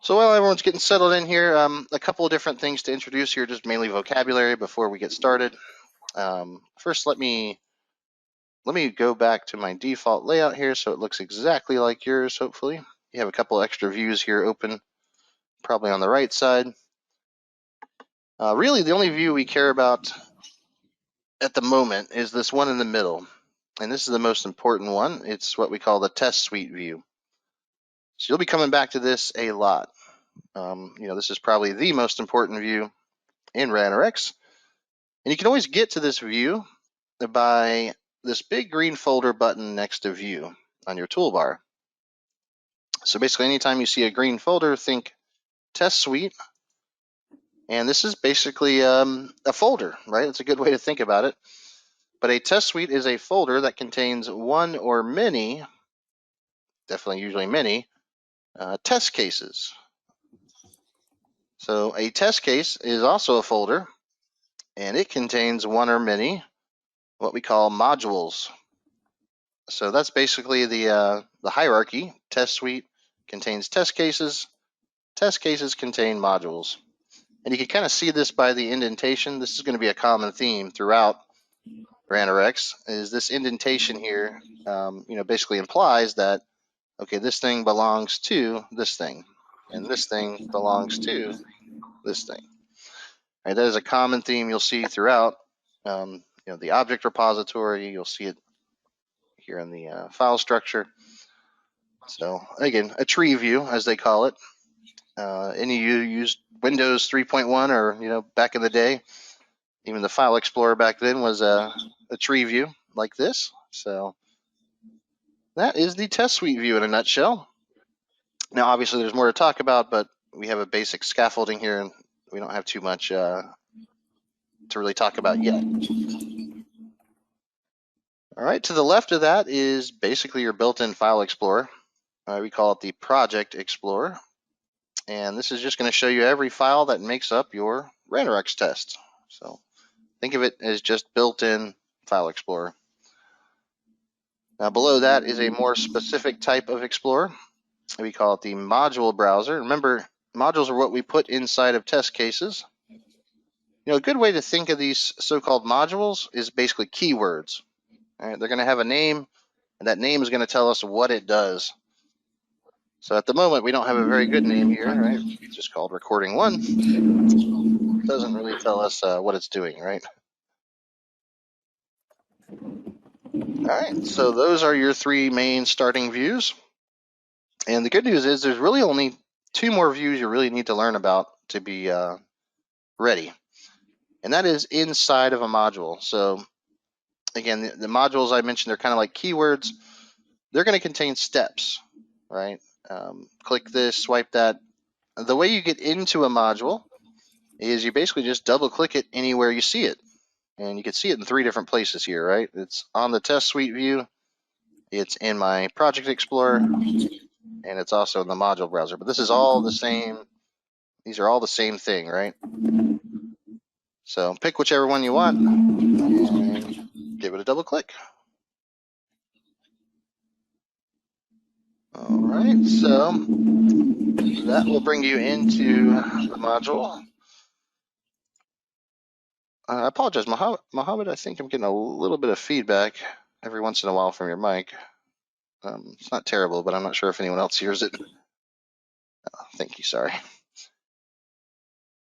So while everyone's getting settled in here, a couple of different things to introduce here, just mainly vocabulary before we get started. First, let me go back to my default layout here so it looks exactly like yours, hopefully. You have a couple extra views here open, probably on the right side. Really, the only view we care about at the moment is this one in the middle. And this is the most important one. It's what we call the test suite view. So you'll be coming back to this a lot. You know, this is probably the most important view in Ranorex. And you can always get to this view by this big green folder button next to view on your toolbar. So basically, anytime you see a green folder, think test suite. And this is basically a folder, right? It's a good way to think about it. But a test suite is a folder that contains one or many, definitely usually many, test cases. So a test case is also a folder, and it contains one or many what we call modules. So that's basically the hierarchy. Test suite contains test cases contain modules. And you can kind of see this by the indentation. This is going to be a common theme throughout Ranorex, is this indentation here, you know, basically implies that, okay, this thing belongs to this thing, and this thing belongs to this thing. Right, that is a common theme you'll see throughout. You know, the object repository, you'll see it here in the file structure. So again, a tree view, as they call it. Any of you used Windows 3.1 or, you know, back in the day, even the File Explorer back then was a tree view like this. So that is the test suite view in a nutshell. Now, obviously, there's more to talk about, but we have a basic scaffolding here, and we don't have too much to really talk about yet. All right, to the left of that is basically your built-in File Explorer. We call it the Project Explorer. And this is just going to show you every file that makes up your Ranorex test. So think of it as just built-in File Explorer. Now below that is a more specific type of Explorer. We call it the Module Browser. Remember, modules are what we put inside of test cases. You know, a good way to think of these so-called modules is basically keywords. All right, they're going to have a name, and that name is going to tell us what it does. So at the moment, we don't have a very good name here, right? It's just called recording 1. It doesn't really tell us what it's doing, right? All right, so those are your 3 main starting views. And the good news is there's really only 2 more views you really need to learn about to be ready. And that is inside of a module. So again, the modules I mentioned, they're kind of like keywords. They're going to contain steps, right? Click this, swipe that. The way you get into a module is you basically just double click it anywhere you see it. And you can see it in 3 different places here, right? It's on the test suite view, it's in my Project Explorer, and it's also in the module browser. But this is all the same. These are all the same thing, right? So pick whichever one you want and give it a double click. All right, so that will bring you into the module. I apologize, Mohammed, I think I'm getting a little bit of feedback every once in a while from your mic. It's not terrible, but I'm not sure if anyone else hears it. Thank you, sorry.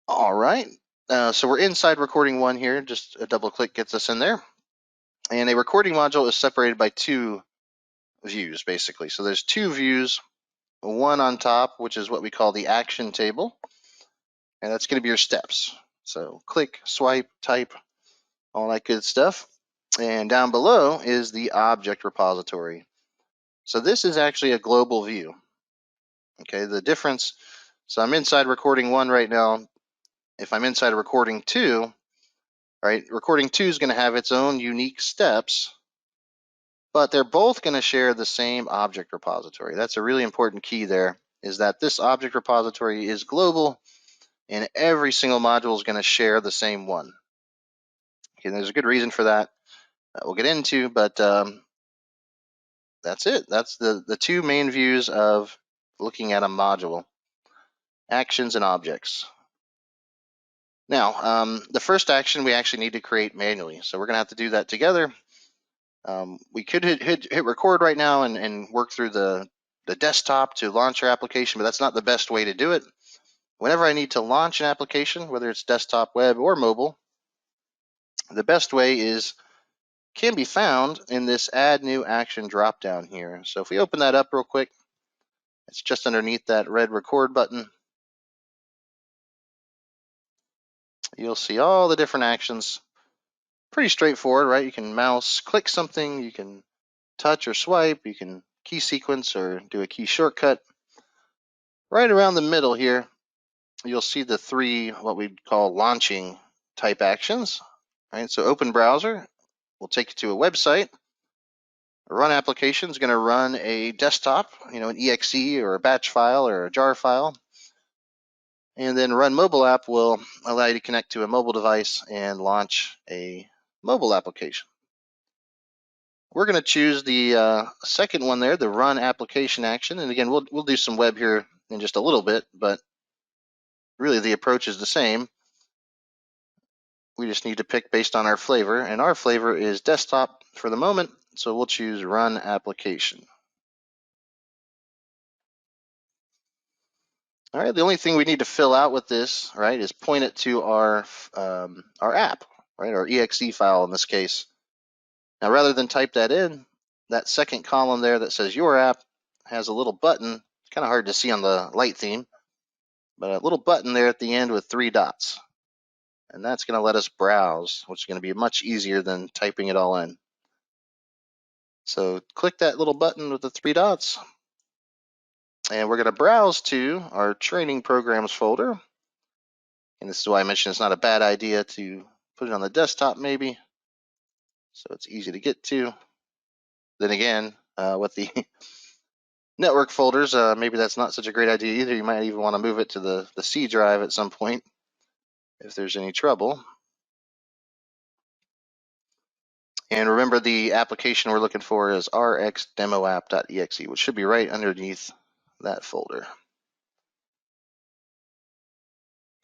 All right, so we're inside recording 1 here. Just a double click gets us in there. And a recording module is separated by 2 views, basically. So there's two views, one on top, which is what we call the action table, and that's going to be your steps. So click, swipe, type, all that good stuff. And down below is the object repository. So this is actually a global view. Okay, the difference, so I'm inside recording 1 right now. If I'm inside recording 2, right, recording 2 is going to have its own unique steps, but they're both going to share the same object repository. That's a really important key there, is that this object repository is global and every single module is going to share the same one. Okay, there's a good reason for that we'll get into, but that's it. That's the two main views of looking at a module, actions and objects. Now, the first action we actually need to create manually, so we're going to have to do that together. We could hit record right now and work through the desktop to launch our application, but that's not the best way to do it. Whenever I need to launch an application, whether it's desktop, web, or mobile, the best way can be found in this Add New Action drop-down here. So if we open that up real quick, it's just underneath that red record button. You'll see all the different actions. Pretty straightforward, right? You can mouse click something, you can touch or swipe, you can key sequence or do a key shortcut. Right around the middle here, you'll see the three what we call launching type actions. Right? So open browser will take you to a website. Run application is going to run a desktop, an exe or a batch file or a jar file. And then run mobile app will allow you to connect to a mobile device and launch a mobile application. We're going to choose the second one there, the run application action. And again, we'll do some web here in just a little bit, but really the approach is the same. We just need to pick based on our flavor, and our flavor is desktop for the moment, so we'll choose run application. All right, the only thing we need to fill out with this, right, is point it to our app, right, our exe file in this case. Now, rather than type that in, that second column there that says your app has a little button. It's kind of hard to see on the light theme, but a little button there at the end with 3 dots. And that's going to let us browse, which is going to be much easier than typing it all in. So click that little button with the 3 dots, and we're going to browse to our training programs folder. And this is why I mentioned it's not a bad idea to put it on the desktop maybe, so it's easy to get to. Then again, with the network folders, maybe that's not such a great idea either. You might even want to move it to the C drive at some point if there's any trouble. And remember, the application we're looking for is rxdemoapp.exe, which should be right underneath that folder.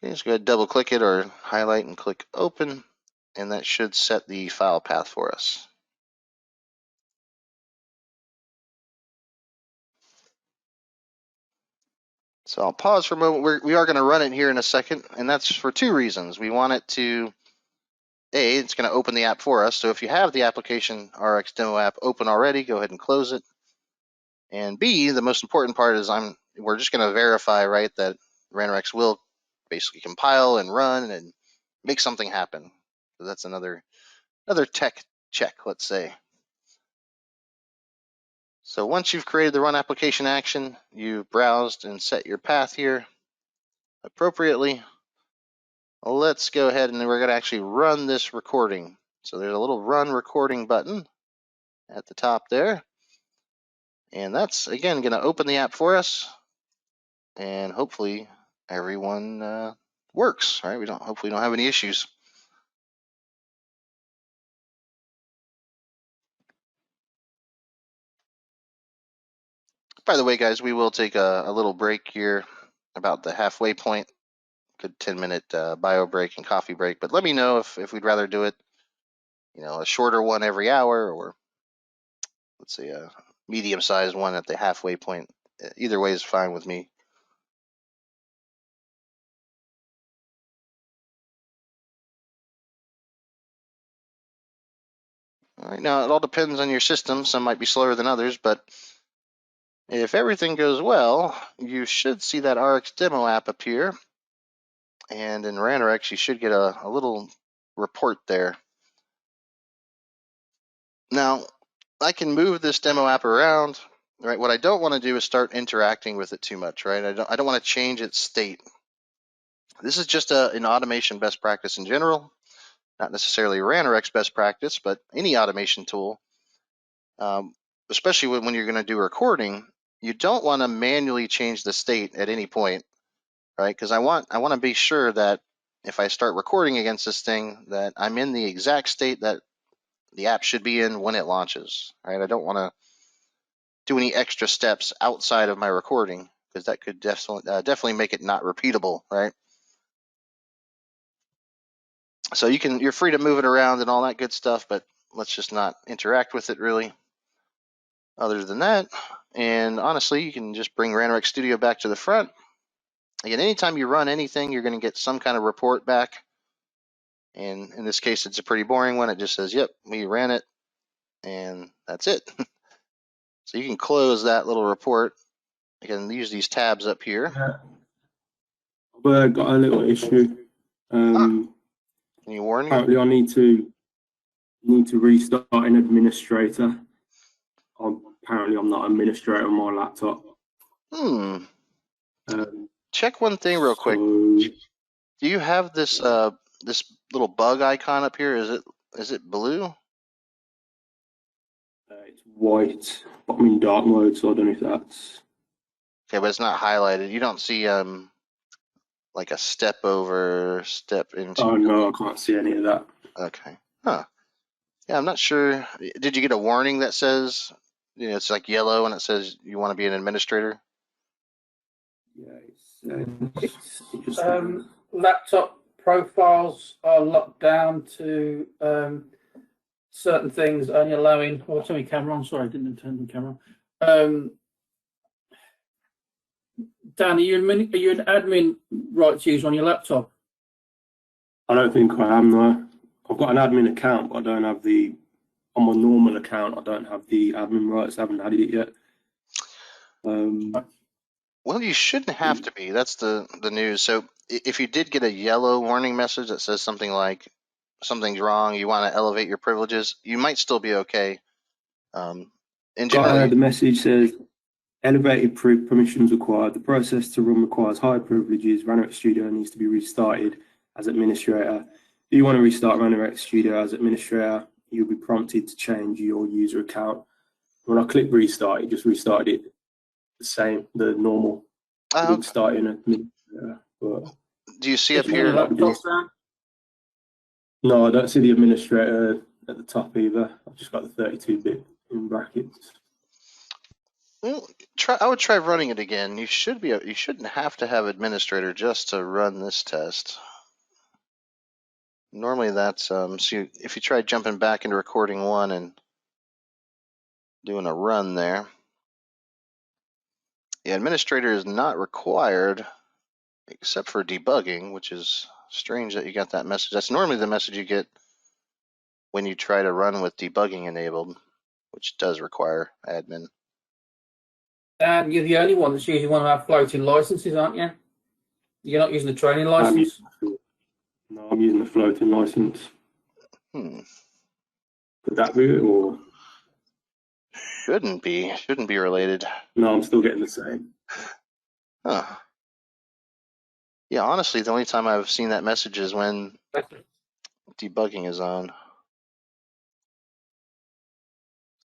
Okay, just go ahead and double click it or highlight and click open, and that should set the file path for us. So I'll pause for a moment. We are going to run it here in a second, and that's for 2 reasons. We want it to, A, it's going to open the app for us. So if you have the application RX Demo app open already, go ahead and close it. And B, the most important part is we're just going to verify, right, that Ranorex will basically compile and run and make something happen. So that's another tech check, let's say. So once you've created the run application action, you've browsed and set your path here appropriately. Let's go ahead and we're going to actually run this recording. So there's a little run recording button at the top there. And that's, again, going to open the app for us. And hopefully everyone works, right? Hopefully we don't have any issues. By the way, guys, we will take a little break here about the halfway point. Good 10-minute bio break and coffee break. But let me know if we'd rather do it, a shorter one every hour, or let's say a medium-sized one at the halfway point. Either way is fine with me. All right, now it all depends on your system. Some might be slower than others, but if everything goes well, you should see that RX demo app appear. And in Ranorex, you should get a little report there. Now, I can move this demo app around, right? What I don't want to do is start interacting with it too much, right? I don't want to change its state. This is just an automation best practice in general, not necessarily Ranorex best practice, but any automation tool, especially when you're going to do recording, you don't want to manually change the state at any point, right? Because I want to be sure that if I start recording against this thing, that I'm in the exact state that the app should be in when it launches, right? I don't want to do any extra steps outside of my recording because that could definitely make it not repeatable, right? So you're free to move it around and all that good stuff, but let's just not interact with it really. Other than that, and honestly, you can just bring Ranorex Studio back to the front. Again, anytime you run anything, you're going to get some kind of report back. And in this case, it's a pretty boring one. It just says, "Yep, we ran it," and that's it. So you can close that little report. You can use these tabs up here. I've got a little issue. Can you warn me? Apparently, I need to restart an administrator. Apparently, I'm not an administrator on my laptop. Check one thing real quick. Do you have this this little bug icon up here? Is it blue? It's white, but I'm in dark mode, so I don't know if that's okay. But it's not highlighted. You don't see like a step over, step into. Oh no, I can't see any of that. Okay. Huh. Yeah, I'm not sure. Did you get a warning that says, it's like yellow and it says you want to be an administrator? Yeah, Laptop profiles are locked down to certain things, only allowing. Oh, turn my camera on. Sorry, I didn't turn the camera on. Dan, are you an admin rights user on your laptop? I don't think I am, no. I've got an admin account, but I don't have on my normal account, I don't have the admin rights. I haven't added it yet. Well, you shouldn't have to be. That's the news. So if you did get a yellow warning message that says something like something's wrong, you want to elevate your privileges, you might still be okay. In general, the message says elevated permissions required. The process to run requires high privileges. Ranorex Studio needs to be restarted as administrator. If you want to restart Ranorex Studio as administrator, you'll be prompted to change your user account. When I click restart, it just restarted it the same, the normal. okay. Starting administrator. But do you see up here? No, I don't see the administrator at the top either. I've just got the 32-bit in brackets. Well, I would try running it again. You shouldn't have to have administrator just to run this test. Normally that's so if you try jumping back into recording one and doing a run there, the administrator is not required except for debugging, which is strange that you got that message. That's normally the message you get when you try to run with debugging enabled, which does require admin. And you're the only one that's using one of our floating licenses, aren't you? You're not using the training license? No, I'm using the floating license. Could that be it, or? Shouldn't be related. No, I'm still getting the same. Huh. Yeah, honestly, the only time I've seen that message is when debugging is on.